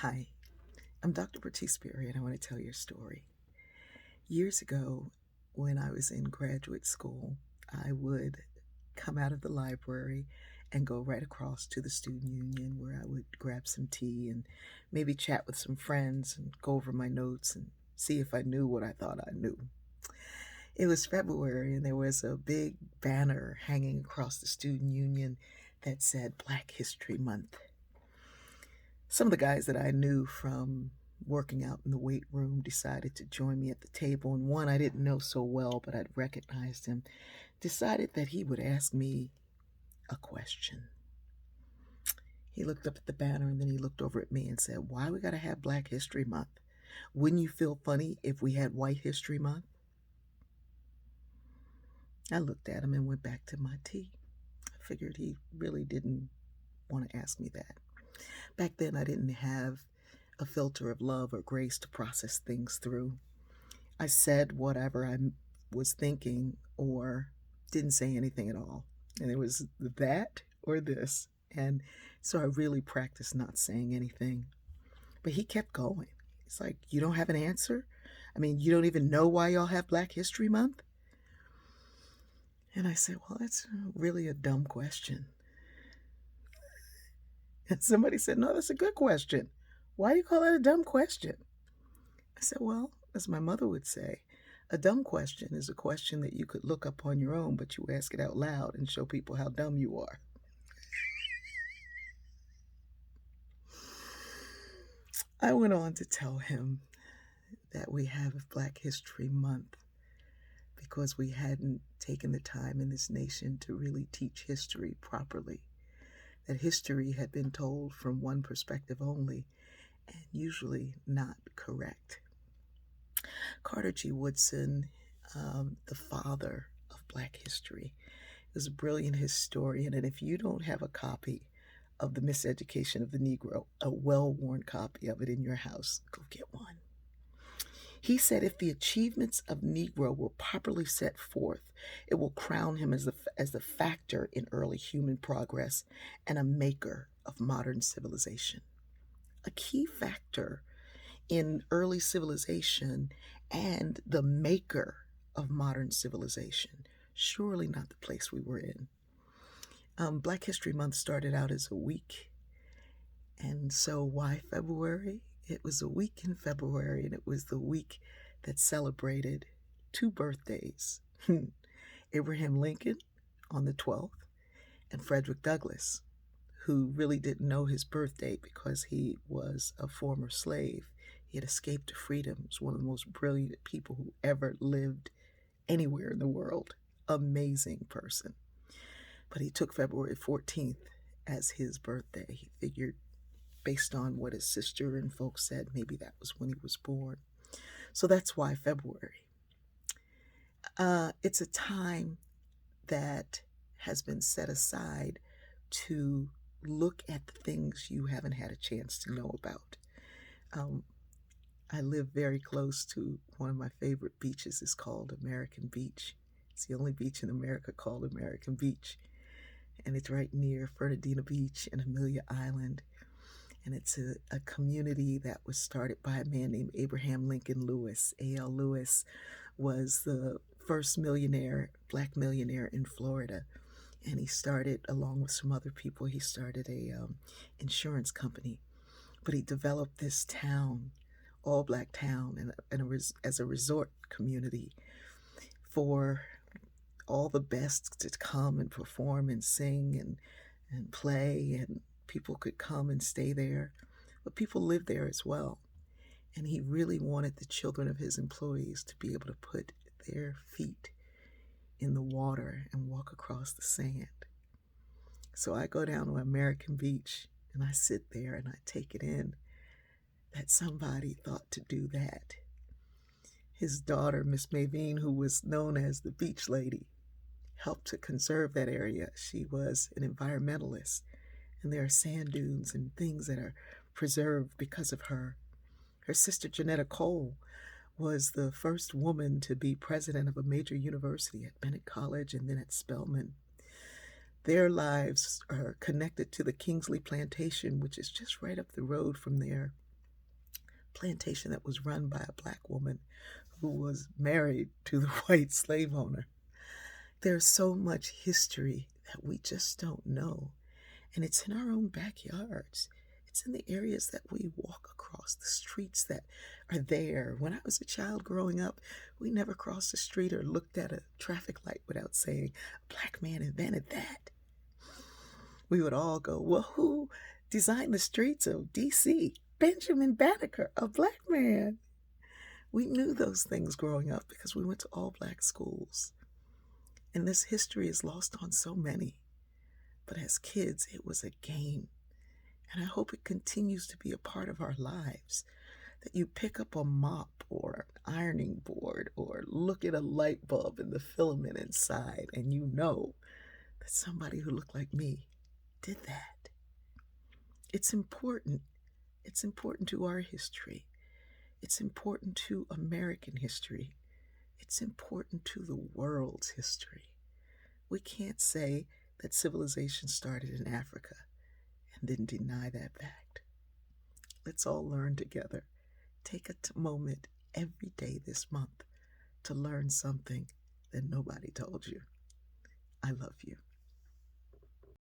Hi, I'm Dr. Bertice Berry, and I want to tell you a story. Years ago, when I was in graduate school, I would come out of the library and go right across to the student union where I would grab some tea and maybe chat with some friends and go over my notes and see if I knew what I thought I knew. It was February, and there was a big banner hanging across the student union that said Black History Month. Some of the guys that I knew from working out in the weight room decided to join me at the table, and one I didn't know so well, but I'd recognized him, decided that he would ask me a question. He looked up at the banner and then he looked over at me and said, "Why we gotta have Black History Month? Wouldn't you feel funny if we had White History Month?" I looked at him and went back to my tea. I figured he really didn't want to ask me that. Back then, I didn't have a filter of love or grace to process things through. I said whatever I was thinking or didn't say anything at all. And it was that or this. And so I really practiced not saying anything. But he kept going. It's like, "You don't have an answer? I mean, you don't even know why y'all have Black History Month?" And I said, "Well, that's really a dumb question." And somebody said, "No, that's a good question. Why do you call that a dumb question?" I said, "Well, as my mother would say, a dumb question is a question that you could look up on your own, but you ask it out loud and show people how dumb you are." I went on to tell him that we have Black History Month because we hadn't taken the time in this nation to really teach history properly. That history had been told from one perspective only, and usually not correct. Carter G. Woodson, the father of Black history, is a brilliant historian, and if you don't have a copy of The Miseducation of the Negro, a well worn copy of it in your house, go get one. He said if the achievements of Negro were properly set forth, it will crown him as the factor in early human progress and a maker of modern civilization. A key factor in early civilization and the maker of modern civilization. Surely not the place we were in. Black History Month started out as a week. And so why February? It was a week in February, and it was the week that celebrated two birthdays. Abraham Lincoln on the 12th, and Frederick Douglass, who really didn't know his birthday because he was a former slave. He had escaped to freedom. He was one of the most brilliant people who ever lived anywhere in the world. Amazing person. But he took February 14th as his birthday. He figured, based on what his sister and folks said, maybe that was when he was born. So that's why February. It's a time that has been set aside to look at the things you haven't had a chance to know about. Um, I live very close to one of my favorite beaches. It's called American Beach. It's the only beach in America called American Beach. And it's right near Fernandina Beach and Amelia Island. And it's a community that was started by a man named Abraham Lincoln Lewis. A.L. Lewis was the first black millionaire in Florida. And he started, along with some other people, he started a insurance company. But he developed this town, all black town, as a resort community for all the best to come and perform and sing and play, and people could come and stay there. But people lived there as well. And he really wanted the children of his employees to be able to put their feet in the water and walk across the sand. So I go down to American Beach and I sit there and I take it in that somebody thought to do that. His daughter, Miss Mavine, who was known as the Beach Lady, helped to conserve that area. She was an environmentalist, and there are sand dunes and things that are preserved because of her. Her sister, Janetta Cole, was the first woman to be president of a major university at Bennett College and then at Spelman. Their lives are connected to the Kingsley Plantation, which is just right up the road from there. plantation that was run by a black woman who was married to the white slave owner. There's so much history that we just don't know. And it's in our own backyards. It's in the areas that we walk across, the streets that are there. When I was a child growing up, we never crossed the street or looked at a traffic light without saying, a black man invented that. We would all go, well, who designed the streets of D.C.? Benjamin Banneker, a black man. We knew those things growing up because we went to all black schools. And this history is lost on so many. But as kids, it was a game. And I hope it continues to be a part of our lives. That you pick up a mop or an ironing board or look at a light bulb and the filament inside, and you know that somebody who looked like me did that. It's important. It's important to our history. It's important to American history. It's important to the world's history. We can't say that civilization started in Africa and then deny that fact. Let's all learn together. Take a moment every day this month to learn something that nobody told you. I love you.